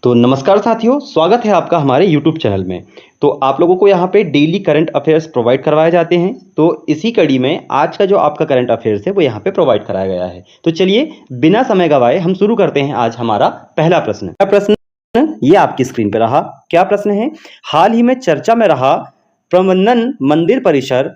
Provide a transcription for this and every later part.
तो नमस्कार साथियों, स्वागत है आपका हमारे यूट्यूब चैनल में। तो आप लोगों को यहाँ पे डेली करंट अफेयर्स प्रोवाइड करवाए जाते हैं। तो इसी कड़ी में आज का जो आपका करंट अफेयर्स है वो यहाँ पे प्रोवाइड कराया गया है। तो चलिए बिना समय गवाए हम शुरू करते हैं आज हमारा पहला प्रश्न। क्या प्रश्न ये आपकी स्क्रीन पे रहा। क्या प्रश्न है? हाल ही में चर्चा में रहा प्रबंधन मंदिर परिसर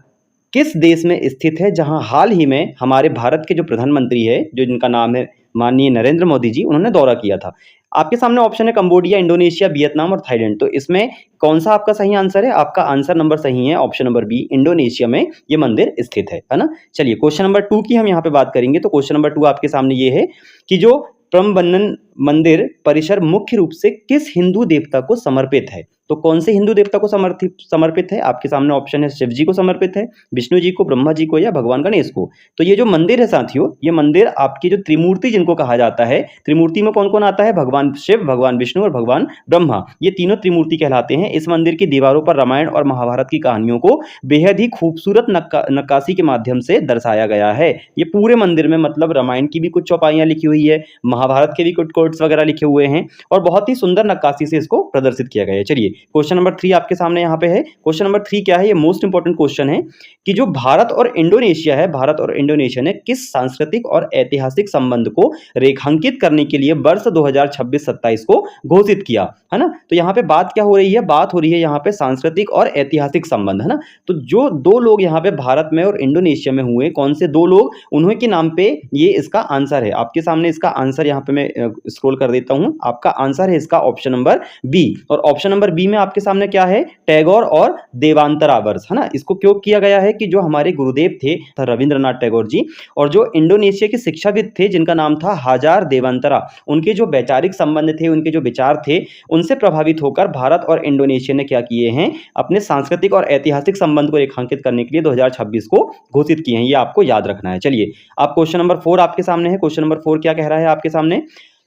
किस देश में स्थित है, जहां हाल ही में हमारे भारत के जो प्रधानमंत्री है, जो जिनका नाम है माननीय नरेंद्र मोदी जी, उन्होंने दौरा किया था। आपके सामने ऑप्शन है कंबोडिया, इंडोनेशिया, वियतनाम और थाईलैंड। तो इसमें कौन सा आपका सही आंसर है? आपका आंसर नंबर सही है ऑप्शन नंबर बी, इंडोनेशिया में ये मंदिर स्थित है ना। चलिए क्वेश्चन नंबर 2 की हम यहाँ पे बात करेंगे। तो क्वेश्चन नंबर 2 आपके सामने ये है कि जो प्रबंधन मंदिर परिसर मुख्य रूप से किस हिंदू देवता को समर्पित है। तो कौन से हिंदू देवता को समर्पित है? आपके सामने ऑप्शन है शिव जी को समर्पित है, विष्णु जी को, ब्रह्मा जी को या भगवान गणेश को। तो ये जो मंदिर है साथियों, ये मंदिर आपकी जो त्रिमूर्ति जिनको कहा जाता है, त्रिमूर्ति में कौन कौन आता है? भगवान शिव, भगवान विष्णु और भगवान ब्रह्मा, ये तीनों त्रिमूर्ति कहलाते हैं। इस मंदिर की दीवारों पर रामायण और महाभारत की कहानियों को बेहद ही खूबसूरत नक्काशी के माध्यम से दर्शाया गया है। ये पूरे मंदिर में मतलब रामायण की भी कुछ चौपाइयां लिखी हुई है, महाभारत के भी कुछ कोट्स वगैरह लिखे हुए हैं और बहुत ही सुंदर नक्काशी से इसको प्रदर्शित किया गया है। चलिए क्वेश्चन नंबर 3 आपके सामने यहाँ पे है। क्वेश्चन नंबर 3 क्या है? ये मोस्ट इंपॉर्टेंट क्वेश्चन है कि जो भारत और इंडोनेशिया है, भारत और इंडोनेशिया ने किस सांस्कृतिक और ऐतिहासिक संबंध को रेखांकित करने के लिए वर्ष 2026-27 को घोषित किया, है ना। तो यहाँ पे बात क्या हो रही है? बात हो रही है यहाँ पे सांस्कृतिक और ऐतिहासिक संबंध, है ना। तो जो दो लोग यहाँ पे भारत में और इंडोनेशिया में हुए, कौन से दो लोग, उन्हीं के नाम पे ये इसका आंसर है। आपके सामने इसका आंसर यहाँ पे मैं स्क्रॉल कर देता हूं। आपका आंसर है इसका ऑप्शन नंबर बी। और ऑप्शन नंबर बी में आपके सामने क्या है? टैगोर और देवांतरा वर्ष, है ना। इसको क्यों किया गया है कि जो हमारे गुरुदेव थे रविंद्रनाथ टैगोर जी और जो इंडोनेशिया के शिक्षाविद थे जिनका नाम था हाजार देवांतरा, उनके जो वैचारिक संबंध थे, उनके जो विचार थे, उनसे प्रभावित होकर भारत और इंडोनेशिया ने क्या किए हैं? अपने सांस्कृतिक और ऐतिहासिक संबंध को रेखांकित करने के लिए 2026 को घोषित किए हैं। ये आपको याद रखना है। चलिए आप क्वेश्चन नंबर 4 आपके सामने है। क्वेश्चन नंबर 4 क्या कह रहा है आपके सामने?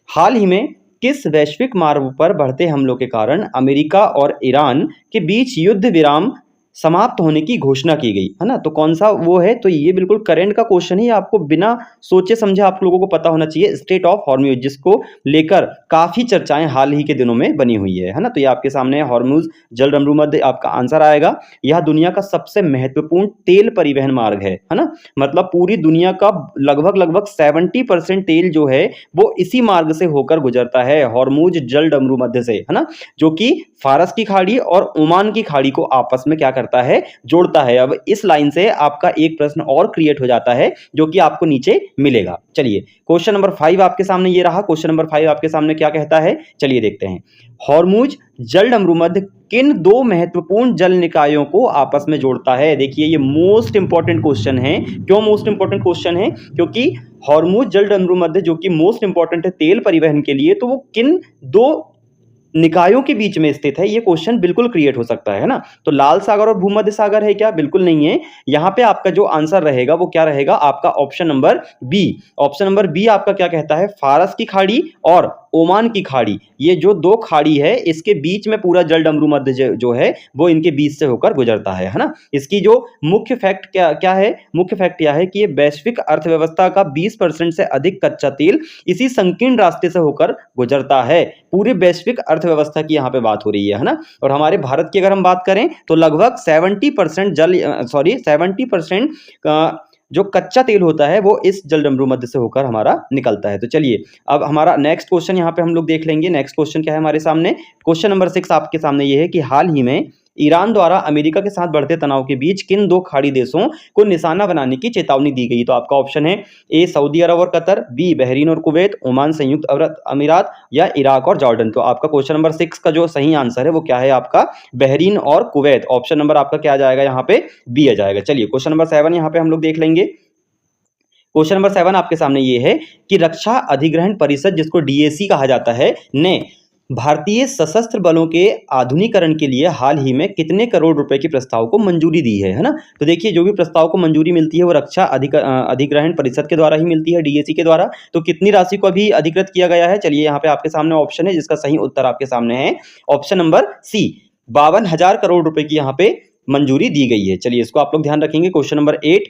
हाल ही में किस वैश्विक मार्ग पर बढ़ते हमलों के कारण अमेरिका और ईरान के बीच युद्ध विराम समाप्त होने की घोषणा की गई, है ना। तो कौन सा वो है? तो ये बिल्कुल करंट का क्वेश्चन है, आपको बिना सोचे समझे आप लोगों को पता होना चाहिए। स्ट्रेट ऑफ हॉर्मुज, जिसको लेकर काफी चर्चाएं हाल ही के दिनों में बनी हुई है ना। तो ये आपके सामने हॉर्मुज जलसंधि आपका आंसर आएगा। यह दुनिया का सबसे महत्वपूर्ण तेल परिवहन मार्ग है ना। मतलब पूरी दुनिया का लगभग 70% तेल जो है वो इसी मार्ग से होकर गुजरता है, हॉर्मुज जलसंधि से, है ना, जो कि फारस की खाड़ी और ओमान की खाड़ी को आपस में क्या करता है? जोड़ता है। अब इस लाइन से आपका एक प्रश्न और क्रिएट हो जाता है जो कि आपको नीचे मिलेगा। चलिए क्वेश्चन नंबर 5 आपके सामने ये रहा। क्वेश्चन नंबर 5 आपके सामने क्या कहता है? चलिए देखते हैं। हॉर्मुज जलसंधि किन दो महत्वपूर्ण जल निकायों को आपस में जोड़ता है? देखिए ये मोस्ट इंपॉर्टेंट क्वेश्चन है। क्यों मोस्ट इंपॉर्टेंट क्वेश्चन है? क्योंकि हॉर्मुज जलसंधि जो कि मोस्ट इंपॉर्टेंट है तेल परिवहन के लिए, तो वो किन दो निकायों के बीच में स्थित है? ये क्वेश्चन बिल्कुल क्रिएट हो सकता है ना। तो लाल सागर और भूमध्य सागर है क्या? बिल्कुल नहीं है। यहां पे आपका जो आंसर रहेगा वो क्या रहेगा? आपका option number B. Option number B आपका क्या कहता है? फारस की खाड़ी और ओमान की खाड़ी, ये जो दो खाड़ी है इसके बीच में पूरा जलसंधि जो है वो इनके बीच से होकर गुजरता है ना। इसकी जो मुख्य फैक्ट क्या है? मुख्य फैक्ट यह है कि ये वैश्विक अर्थव्यवस्था का 20% से अधिक कच्चा तेल इसी संकीर्ण रास्ते से होकर गुजरता है। पूरे वैश्विक अर्थव्यवस्था की यहाँ पे बात हो रही है ना। और हमारे भारत की अगर हम बात करें तो लगभग 70% जो कच्चा तेल होता है वो इस जलसंधि से होकर हमारा निकलता है। तो चलिए अब हमारा नेक्स्ट क्वेश्चन यहाँ पे हम लोग देख लेंगे। नेक्स्ट क्वेश्चन क्या है हमारे सामने? क्वेश्चन नंबर 6 आपके सामने ये है कि हाल ही में ईरान द्वारा अमेरिका के साथ बढ़ते तनाव के बीच किन दो खाड़ी देशों को निशाना बनाने की चेतावनी दी गई? तो आपका ऑप्शन है ए सऊदी अरब और कतर, बी बहरीन और कुवैत, ओमान संयुक्त अरब अमीरात या इराक और जॉर्डन। तो आपका क्वेश्चन नंबर 6 का जो सही आंसर है वो क्या है? आपका बहरीन और कुवैत। ऑप्शन नंबर आपका क्या आ जाएगा? यहाँ पे बी आ जाएगा। चलिए क्वेश्चन नंबर 7 यहाँ पे हम लोग देख लेंगे। क्वेश्चन नंबर 7 आपके सामने ये है कि रक्षा अधिग्रहण परिषद, जिसको डीएसी कहा जाता है, ने भारतीय सशस्त्र बलों के आधुनिकीकरण के लिए हाल ही में कितने करोड़ रुपए के प्रस्ताव को मंजूरी दी है ना। तो देखिए जो भी प्रस्ताव को मंजूरी मिलती है वो रक्षा अधिग्रहण परिषद के द्वारा ही मिलती है, डीएसी के द्वारा। तो कितनी राशि को अभी अधिकृत किया गया है? चलिए यहाँ पे आपके सामने ऑप्शन है जिसका सही उत्तर आपके सामने है ऑप्शन नंबर सी, 52,000 करोड़ रुपए की यहाँ पे मंजूरी दी गई है। चलिए इसको आप लोग ध्यान रखेंगे। क्वेश्चन नंबर 8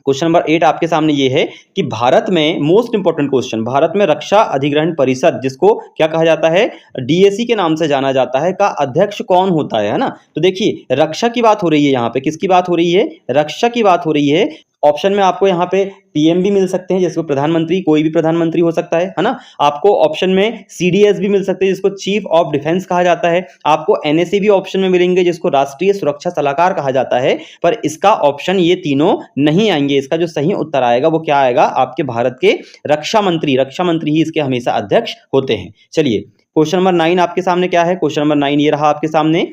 क्वेश्चन नंबर 8 आपके सामने ये है कि भारत में मोस्ट इंपॉर्टेंट क्वेश्चन, भारत में रक्षा अधिग्रहण परिषद, जिसको क्या कहा जाता है, डीएसी के नाम से जाना जाता है, का अध्यक्ष कौन होता है ना। तो देखिए रक्षा की बात हो रही है, यहाँ पे किसकी बात हो रही है, रक्षा की बात हो रही है। ऑप्शन में आपको यहाँ पे पीएम भी मिल सकते हैं, जिसको प्रधानमंत्री, कोई भी प्रधानमंत्री हो सकता है ना। आपको ऑप्शन में सीडीएस भी मिल सकते हैं, जिसको चीफ ऑफ डिफेंस कहा जाता है। आपको एनएसए भी ऑप्शन में मिलेंगे, जिसको राष्ट्रीय सुरक्षा सलाहकार कहा जाता है। पर इसका ऑप्शन ये तीनों नहीं आएंगे। इसका जो सही उत्तर आएगा वो क्या आएगा, आपके भारत के रक्षा मंत्री ही इसके हमेशा अध्यक्ष होते हैं। चलिए क्वेश्चन नंबर 9 आपके सामने क्या है, क्वेश्चन नंबर 9 ये रहा आपके सामने।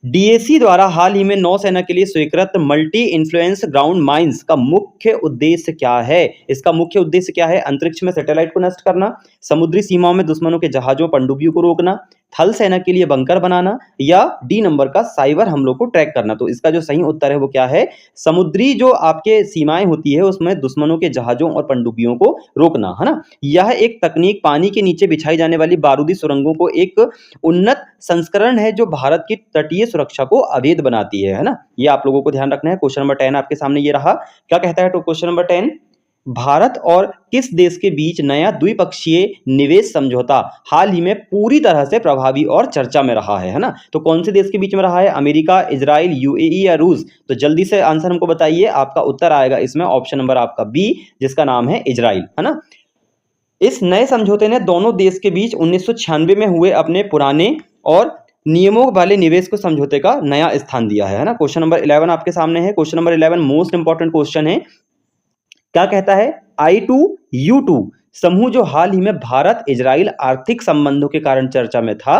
डीएसी द्वारा हाल ही में नौसेना के लिए स्वीकृत मल्टी इन्फ्लुएंस ग्राउंड माइंस का मुख्य उद्देश्य क्या है। इसका मुख्य उद्देश्य क्या है, अंतरिक्ष में सैटेलाइट को नष्ट करना, समुद्री सीमाओं में दुश्मनों के जहाजों पनडुब्बियों को रोकना, थल सेना के लिए बंकर बनाना, या डी नंबर का साइबर हमलों को ट्रैक करना। तो इसका जो सही उत्तर है वो क्या है, समुद्री जो आपके सीमाएं होती है उसमें दुश्मनों के जहाजों और पनडुब्बियों को रोकना, है ना। यह एक तकनीक पानी के नीचे बिछाई जाने वाली बारूदी सुरंगों को एक उन्नत संस्करण है, जो भारत की तटीय सुरक्षा को अवैध बनाती है ना। ये आप लोगों को ध्यान रखना है। क्वेश्चन नंबर 10 आपके सामने ये रहा, क्या कहता है तो क्वेश्चन नंबर 10, भारत और किस देश के बीच नया द्विपक्षीय निवेश समझौता हाल ही में पूरी तरह से प्रभावी और चर्चा में रहा है ना। तो कौन से देश के बीच में रहा है, अमेरिका, इजराइल, यूएई या रूस। तो जल्दी से आंसर हमको बताइए। आपका उत्तर आएगा इसमें ऑप्शन नंबर आपका बी, जिसका नाम है इजराइल, है ना। इस नए समझौते ने दोनों देश के बीच 1996 में हुए अपने पुराने और नियमों वाले निवेश को समझौते का नया स्थान दिया है ना। क्वेश्चन नंबर 11 आपके सामने है। Question number 11 most important question है। क्या कहता है, I2U2 समूह जो हाल ही में भारत इजराइल आर्थिक संबंधों के कारण चर्चा में था,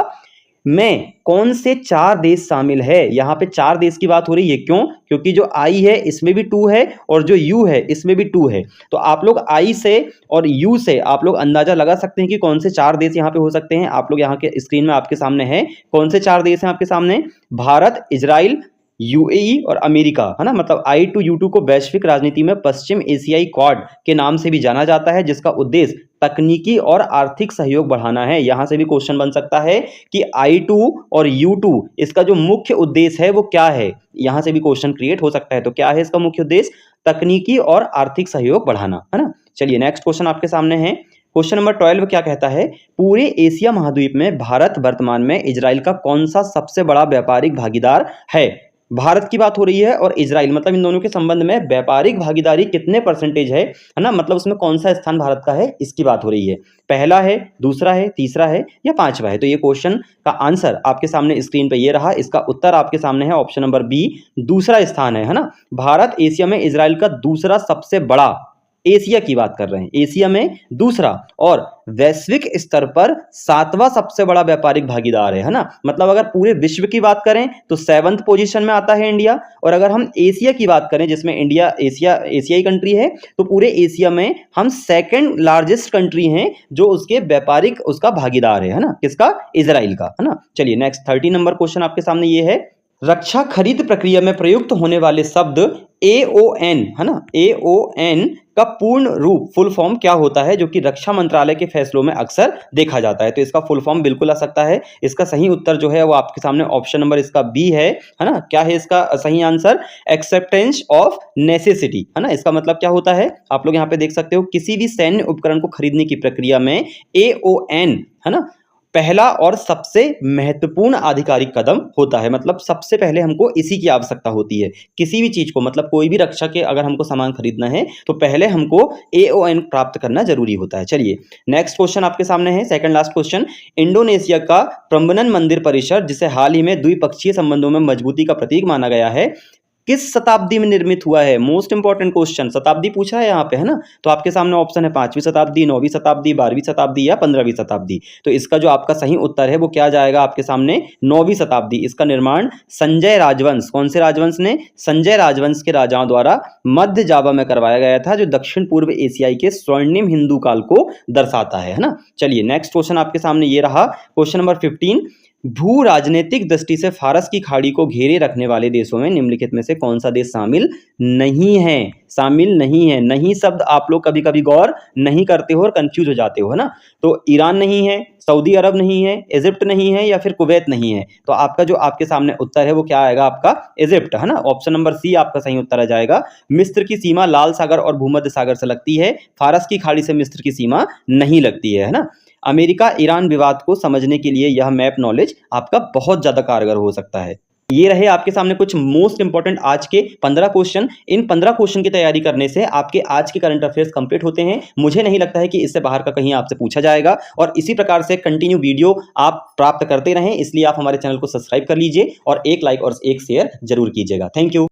में कौन से 4 देश शामिल है। यहां पे 4 देश की बात हो रही है, क्यों, क्योंकि जो I है इसमें भी 2 है और जो U है इसमें भी 2 है। तो आप लोग I से और U से आप लोग अंदाजा लगा सकते हैं कि कौन से 4 देश यहां पे हो सकते हैं। आप लोग यहां के स्क्रीन में आपके सामने है, कौन से 4 देश हैं आपके सामने, भारत, इजराइल, यूएई और अमेरिका, है ना। मतलब I2U2 को वैश्विक राजनीति में पश्चिम एशियाई क्वाड के नाम से भी जाना जाता है, जिसका उद्देश्य तकनीकी और आर्थिक सहयोग बढ़ाना है। यहां से भी क्वेश्चन बन सकता है कि I2 और U2 इसका जो मुख्य उद्देश्य है वो क्या है, यहां से भी क्वेश्चन क्रिएट हो सकता है। तो क्या है इसका मुख्य उद्देश्य, तकनीकी और आर्थिक सहयोग बढ़ाना, है ना। चलिए नेक्स्ट क्वेश्चन आपके सामने है। क्वेश्चन नंबर 12 क्या कहता है, पूरे एशिया महाद्वीप में भारत वर्तमान में इजराइल का कौन सा सबसे बड़ा व्यापारिक भागीदार है। भारत की बात हो रही है और इजराइल, मतलब इन दोनों के संबंध में व्यापारिक भागीदारी कितने परसेंटेज है ना, मतलब उसमें कौन सा स्थान भारत का है, इसकी बात हो रही है। पहला है, दूसरा है, तीसरा है या पांचवा है। तो ये क्वेश्चन का आंसर आपके सामने स्क्रीन पे ये रहा। इसका उत्तर आपके सामने है ऑप्शन नंबर बी, दूसरा स्थान है ना। भारत एशिया में इजराइल का दूसरा सबसे बड़ा, एशिया की बात कर रहे हैं, एशिया में दूसरा और वैश्विक स्तर पर 7वां सबसे बड़ा व्यापारिक भागीदार है ना। मतलब अगर पूरे विश्व की बात करें तो 7th पोजीशन में आता है इंडिया, और अगर हम एशिया की बात करें जिसमें इंडिया एशियाई कंट्री है, तो पूरे एशिया में हम 2nd लार्जेस्ट कंट्री हैं जो उसके व्यापारिक उसका भागीदार है ना, किसका, इजराइल का, है ना। चलिए नेक्स्ट 30 नंबर क्वेश्चन आपके सामने ये है, रक्षा खरीद प्रक्रिया में प्रयुक्त होने वाले शब्द AON, है ना, AON का पूर्ण रूप, फुल फॉर्म क्या होता है, जो कि रक्षा मंत्रालय के फैसलों में अक्सर देखा जाता है। तो इसका फुल फॉर्म बिल्कुल आ सकता है। इसका सही उत्तर जो है वो आपके सामने ऑप्शन नंबर इसका बी है ना। क्या है इसका सही आंसर, एक्सेप्टेंस ऑफ नेसेसिटी, है ना। इसका मतलब क्या होता है, आप लोग यहाँ पे देख सकते हो, किसी भी सैन्य उपकरण को खरीदने की प्रक्रिया में AON, है ना, पहला और सबसे महत्वपूर्ण आधिकारिक कदम होता है। मतलब सबसे पहले हमको इसी की आवश्यकता होती है किसी भी चीज को, मतलब कोई भी रक्षा के अगर हमको सामान खरीदना है तो पहले हमको AON प्राप्त करना जरूरी होता है। चलिए नेक्स्ट क्वेश्चन आपके सामने है, सेकंड लास्ट क्वेश्चन। इंडोनेशिया का प्रम्बनन मंदिर परिसर, जिसे हाल ही में द्विपक्षीय संबंधों में मजबूती का प्रतीक माना गया है, किस शताब्दी में निर्मित हुआ है। मोस्ट इंपॉर्टेंट क्वेश्चन, शताब्दी पूछा है यहाँ पे, है ना। तो आपके सामने ऑप्शन है 5वीं शताब्दी, 9वीं शताब्दी, 12वीं शताब्दी या 15वीं शताब्दी। तो इसका जो आपका सही उत्तर है वो क्या जाएगा आपके सामने, 9वीं शताब्दी। इसका निर्माण संजय राजवंश, कौन से राजवंश ने, संजय राजवंश के राजाओं द्वारा मध्य जावा में करवाया गया था, जो दक्षिण पूर्व एशियाई के स्वर्णिम हिंदू काल को दर्शाता है ना। चलिए नेक्स्ट क्वेश्चन आपके सामने ये रहा, क्वेश्चन नंबर 15। भू राजनीतिक दृष्टि से फारस की खाड़ी को घेरे रखने वाले देशों में निम्नलिखित में से कौन सा देश शामिल नहीं है? शामिल नहीं है। नहीं शब्द आप लोग कभी-कभी गौर नहीं करते हो और कंफ्यूज हो जाते हो, है ना? तो ईरान नहीं है, सऊदी अरब नहीं है, इजिप्ट नहीं है या फिर कुवैत नहीं है। तो आपका जो आपके सामने उत्तर है वो क्या आएगा आपका? इजिप्ट, है ना? ऑप्शन नंबर सी आपका सही उत्तर आ जाएगा। मिस्र की सीमा लाल सागर और भूमध्य सागर से लगती है। फारस की खाड़ी से मिस्र की सीमा नहीं लगती है ना? अमेरिका ईरान विवाद को समझने के लिए यह मैप नॉलेज आपका बहुत ज़्यादा कारगर हो सकता है। ये रहे आपके सामने कुछ मोस्ट इंपॉर्टेंट आज के 15 क्वेश्चन। इन 15 क्वेश्चन की तैयारी करने से आपके आज के करंट अफेयर्स कंप्लीट होते हैं। मुझे नहीं लगता है कि इससे बाहर का कहीं आपसे पूछा जाएगा और इसी प्रकार से कंटिन्यू वीडियो आप प्राप्त करते रहें, इसलिए आप हमारे चैनल को सब्सक्राइब कर लीजिए और एक लाइक और एक शेयर जरूर कीजिएगा। Thank you.